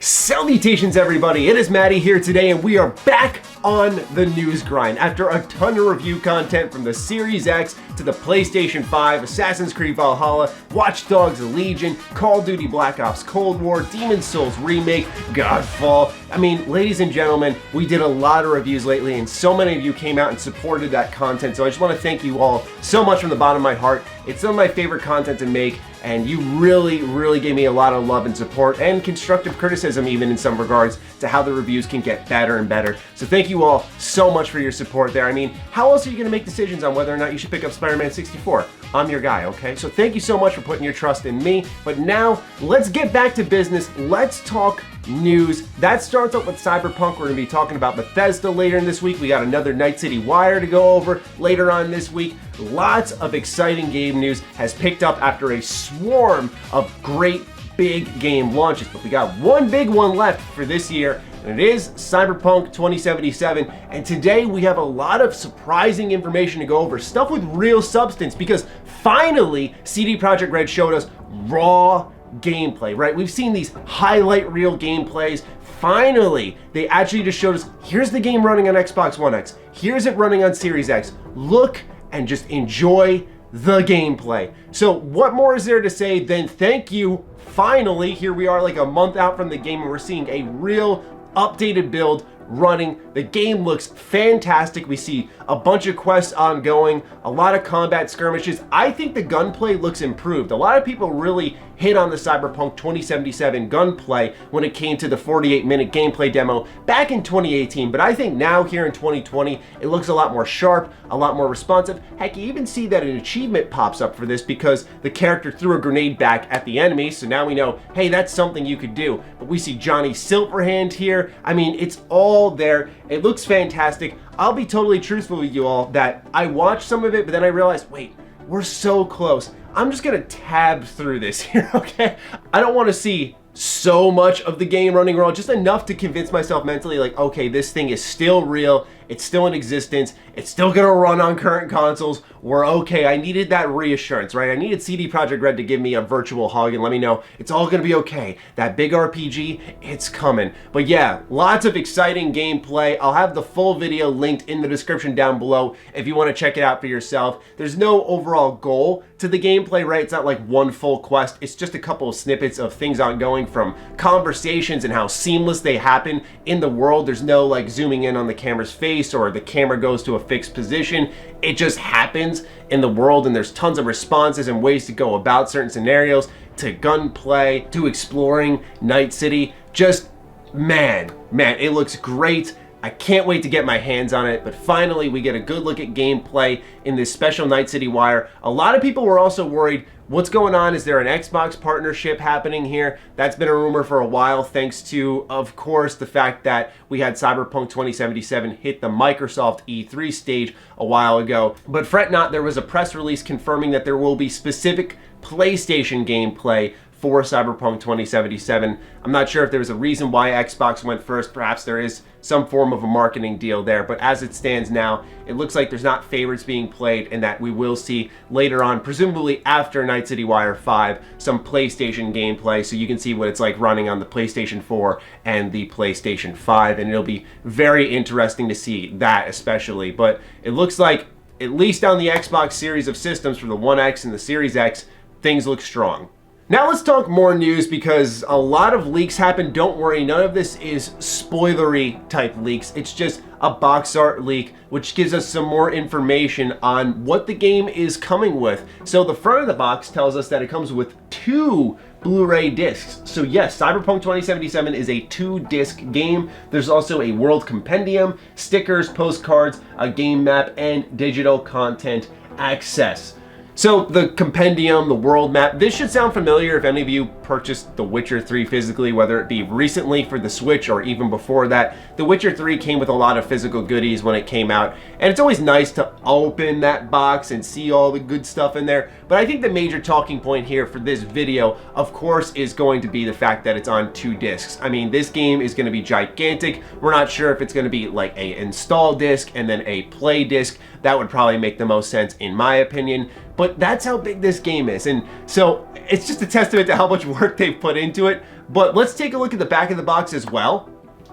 Salutations everybody, it is Matty here today and we are back on the news grind. After a ton of review content from the Series X to the PlayStation 5, Assassin's Creed Valhalla, Watch Dogs Legion, Call of Duty Black Ops Cold War, Demon's Souls Remake, Godfall. I mean, ladies and gentlemen, we did a lot of reviews lately and so many of you came out and supported that content, so I just want to thank you all so much from the bottom of my heart. It's some of my favorite content to make, and you really gave me a lot of love and support and constructive criticism even in some regards to how the reviews can get better and better. So thank you all so much for your support there. I mean, how else are you going to make decisions on whether or not you should pick up Spider-Man 64? I'm your guy, okay? So thank you so much for putting your trust in me. But now, let's get back to business. Let's talk news. That starts up with Cyberpunk. We're going to be talking about Bethesda later in this week. We got another Night City Wire to go over later on this week. Lots of exciting game news has picked up after a swarm of great big game launches. But we got one big one left for this year, and it is Cyberpunk 2077. And today we have a lot of surprising information to go over, stuff with real substance, because finally CD Projekt Red showed us raw gameplay, right? We've seen these highlight reel gameplays. Finally, they actually just showed us, here's the game running on Xbox One X. Here's it running on Series X. Look and just enjoy the gameplay. So what more is there to say than thank you. Finally, here we are like a month out from the game and we're seeing a real updated build running. The game looks fantastic. We see a bunch of quests ongoing, a lot of combat skirmishes. I think the gunplay looks improved. A lot of people really hit on the Cyberpunk 2077 gunplay when it came to the 48-minute gameplay demo back in 2018, but I think now here in 2020 it looks a lot more sharp, a lot more responsive. Heck, you even see that an achievement pops up for this because the character threw a grenade back at the enemy, so now we know, hey, that's something you could do. But we see Johnny Silverhand here. I mean, it's all there. It looks fantastic. I'll be totally truthful with you all that I watched some of it, but then I realized, wait, we're so close. I'm just gonna tab through this here, okay? I don't wanna see so much of the game running raw, just enough to convince myself mentally like, okay, this thing is still real, it's still in existence, it's still gonna run on current consoles, we're okay. I needed that reassurance, right? I needed CD Projekt Red to give me a virtual hug and let me know it's all gonna be okay. That big RPG, it's coming. But yeah, lots of exciting gameplay. I'll have the full video linked in the description down below if you wanna check it out for yourself. There's no overall goal to the gameplay, right? It's not like one full quest. It's just a couple of snippets of things ongoing from conversations and how seamless they happen in the world. There's no like zooming in on the camera's face or the camera goes to a fixed position. It just happens in the world and there's tons of responses and ways to go about certain scenarios, to gunplay, to exploring Night City. Just, man, it looks great. I can't wait to get my hands on it, but finally we get a good look at gameplay in this special Night City Wire. A lot of people were also worried, what's going on? Is there an Xbox partnership happening here? That's been a rumor for a while, thanks to, of course, the fact that we had Cyberpunk 2077 hit the Microsoft E3 stage a while ago. But fret not, there was a press release confirming that there will be specific PlayStation gameplay for Cyberpunk 2077. I'm not sure if there was a reason why Xbox went first. Perhaps there is some form of a marketing deal there, but as it stands now, it looks like there's not favorites being played and that we will see later on, presumably after Night City Wire 5, some PlayStation gameplay so you can see what it's like running on the PlayStation 4 and the PlayStation 5, and it'll be very interesting to see that especially. But it looks like, at least on the Xbox series of systems for the One X and the Series X, things look strong. Now let's talk more news because a lot of leaks happen. Don't worry, none of this is spoilery type leaks. It's just a box art leak, which gives us some more information on what the game is coming with. So the front of the box tells us that it comes with 2 Blu-ray discs. So yes, Cyberpunk 2077 is a 2-disc game. There's also a world compendium, stickers, postcards, a game map, and digital content access. So the compendium, the world map, this should sound familiar if any of you purchased The Witcher 3 physically, whether it be recently for the Switch or even before that. The Witcher 3 came with a lot of physical goodies when it came out, and it's always nice to open that box and see all the good stuff in there. But I think the major talking point here for this video, of course, is going to be the fact that it's on 2 discs. I mean, this game is going to be gigantic. We're not sure if it's going to be like a install disc and then a play disc. That would probably make the most sense in my opinion. but that's how big this game is. And so it's just a testament to how much work they've put into it. But let's take a look at the back of the box as well.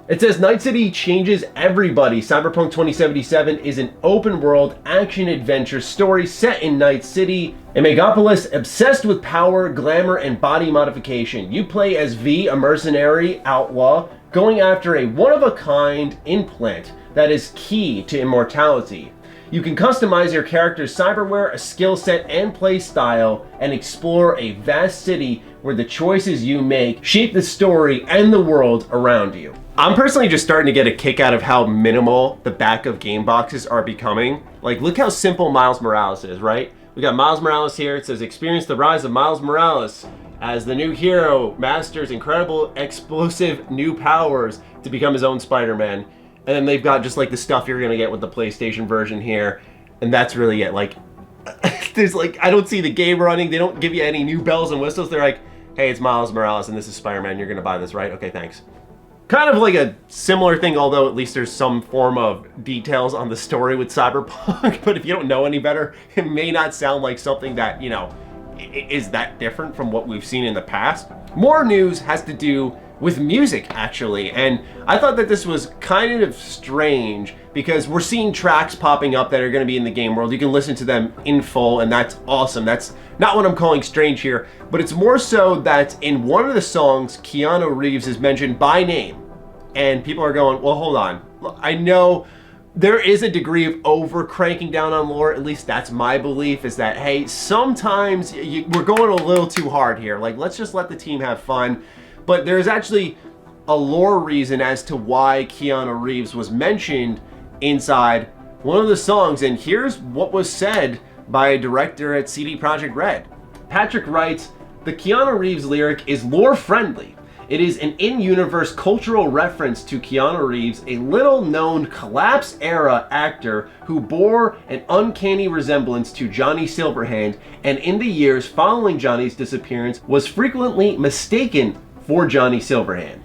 It says Night City changes everybody. Cyberpunk 2077 is an open world action adventure story set in Night City, a megapolis obsessed with power, glamour, and body modification. You play as V, a mercenary outlaw, going after a one-of-a-kind implant that is key to immortality. You can customize your character's cyberware, a skill set, and play style, and explore a vast city where the choices you make shape the story and the world around you. I'm personally just starting to get a kick out of how minimal the back of game boxes are becoming. Like, look how simple Miles Morales is, right? We got Miles Morales here. It says, experience the rise of Miles Morales as the new hero masters incredible explosive new powers to become his own Spider-Man. And then they've got just like the stuff you're gonna get with the PlayStation version here. And that's really it. Like, there's like, I don't see the game running. They don't give you any new bells and whistles. They're like, hey, it's Miles Morales and this is Spider-Man. You're gonna buy this, right? Okay, thanks. Kind of like a similar thing, although at least there's some form of details on the story with Cyberpunk. But if you don't know any better, it may not sound like something that, you know, is that different from what we've seen in the past. More news has to do with music, actually, and I thought that this was kind of strange because we're seeing tracks popping up that are going to be in the game world. You can listen to them in full, and that's awesome. That's not what I'm calling strange here, but it's more so that in one of the songs, Keanu Reeves is mentioned by name, and people are going, well, hold on. I know there is a degree of over cranking down on lore, at least that's my belief, is that, hey, sometimes we're going a little too hard here. Like, let's just let the team have fun. But there's actually a lore reason as to why Keanu Reeves was mentioned inside one of the songs, and here's what was said by a director at CD Projekt Red. Patrick writes, the Keanu Reeves lyric is lore-friendly. It is an in-universe cultural reference to Keanu Reeves, a little-known Collapse-era actor who bore an uncanny resemblance to Johnny Silverhand, and in the years following Johnny's disappearance was frequently mistaken for Johnny Silverhand.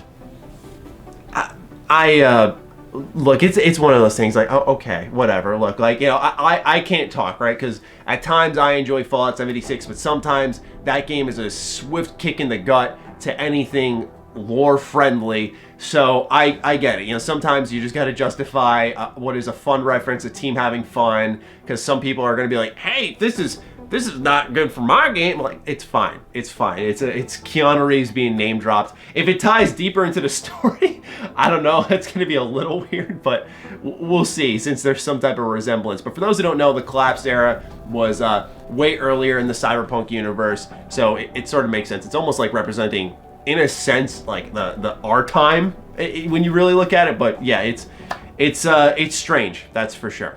Look, it's one of those things like, oh, okay, whatever. Look, like, you know, I can't talk, right? Because at times I enjoy Fallout 76, but sometimes that game is a swift kick in the gut to anything lore friendly. So I get it. You know, sometimes you just got to justify what is a fun reference, a team having fun, because some people are going to be like, hey, this is not good for my game. Like, it's fine. It's fine. It's Keanu Reeves being name dropped. If it ties deeper into the story, I don't know. It's going to be a little weird, but we'll see, since there's some type of resemblance. But for those who don't know, the Collapse era was way earlier in the Cyberpunk universe, so it sort of makes sense. It's almost like representing, in a sense, like the our time when you really look at it. But yeah, it's strange, that's for sure.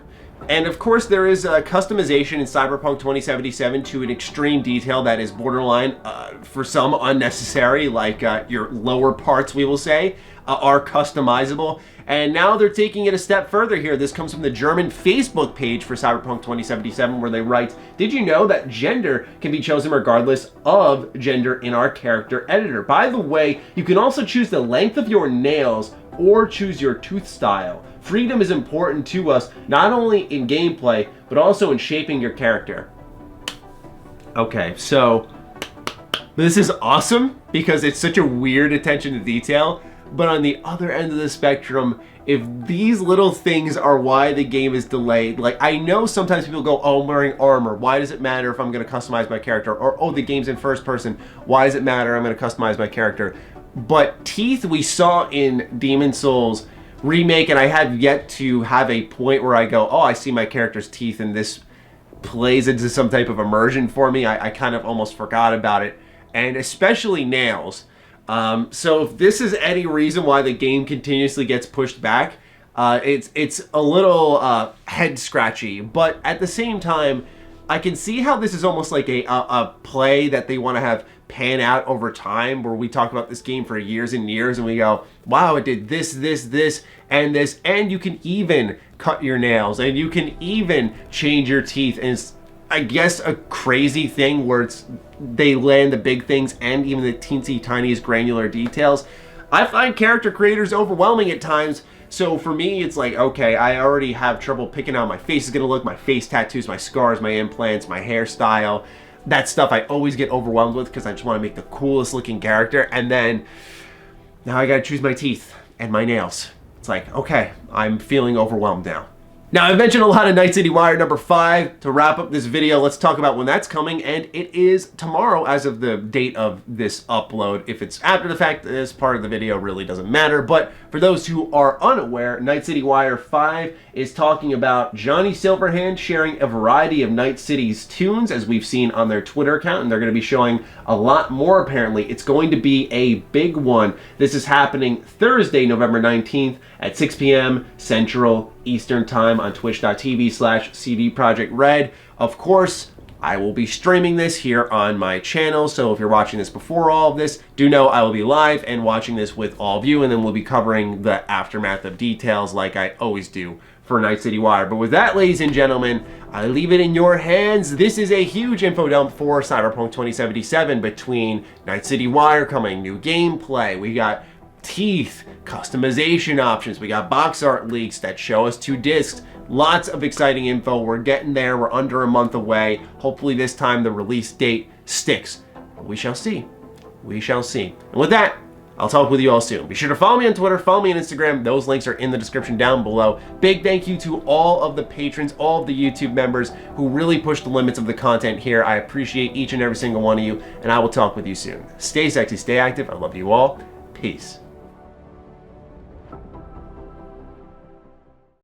And of course, there is customization in Cyberpunk 2077 to an extreme detail that is borderline, for some, unnecessary, like your lower parts, we will say, are customizable. And now they're taking it a step further here. This comes from the German Facebook page for Cyberpunk 2077, where they write, did you know that gender can be chosen regardless of gender in our character editor? By the way, you can also choose the length of your nails or choose your tooth style. Freedom is important to us, not only in gameplay, but also in shaping your character. Okay, so this is awesome because it's such a weird attention to detail, but on the other end of the spectrum, if these little things are why the game is delayed, like, I know sometimes people go, oh, I'm wearing armor, why does it matter if I'm going to customize my character? Or, oh, the game's in first person, why does it matter I'm going to customize my character? But teeth we saw in Demon's Souls remake, and I have yet to have a point where I go, oh, I see my character's teeth and this plays into some type of immersion for me. I kind of almost forgot about it, and especially nails. So if this is any reason why the game continuously gets pushed back, it's a little head scratchy, but at the same time, I can see how this is almost like a play that they want to have pan out over time, where we talk about this game for years and years and we go, wow, it did this, and this, and you can even cut your nails, and you can even change your teeth, and it's, I guess, a crazy thing where they land the big things and even the teensy tiniest granular details. I find character creators overwhelming at times So for me, it's like, okay, I already have trouble picking out how my face is gonna look, my face tattoos, my scars, my implants, my hairstyle. That stuff I always get overwhelmed with because I just want to make the coolest looking character. And then now I gotta choose my teeth and my nails. It's like, okay, I'm feeling overwhelmed now. Now, I've mentioned a lot of Night City Wire number 5. To wrap up this video, let's talk about when that's coming, and it is tomorrow as of the date of this upload. If it's after the fact, this part of the video really doesn't matter, but for those who are unaware, Night City Wire 5 is talking about Johnny Silverhand sharing a variety of Night City's tunes, as we've seen on their Twitter account, and they're going to be showing a lot more apparently. It's going to be a big one. This is happening Thursday, November 19th at 6 p.m. Central Eastern Time on twitch.tv/CD Projekt Red. Of course, I will be streaming this here on my channel, so if you're watching this before all of this, do know I will be live and watching this with all of you, and then we'll be covering the aftermath of details like I always do for Night City Wire. But with that, ladies and gentlemen, I leave it in your hands. This is a huge info dump for Cyberpunk 2077 between Night City Wire coming, new gameplay, we got teeth, customization options, we got box art leaks that show us 2 discs, lots of exciting info. We're getting there, we're under a month away. Hopefully this time the release date sticks. But we shall see. We shall see. And with that, I'll talk with you all soon. Be sure to follow me on Twitter, follow me on Instagram. Those links are in the description down below. Big thank you to all of the patrons, all of the YouTube members who really push the limits of the content here. I appreciate each and every single one of you, and I will talk with you soon. Stay sexy, stay active. I love you all. Peace.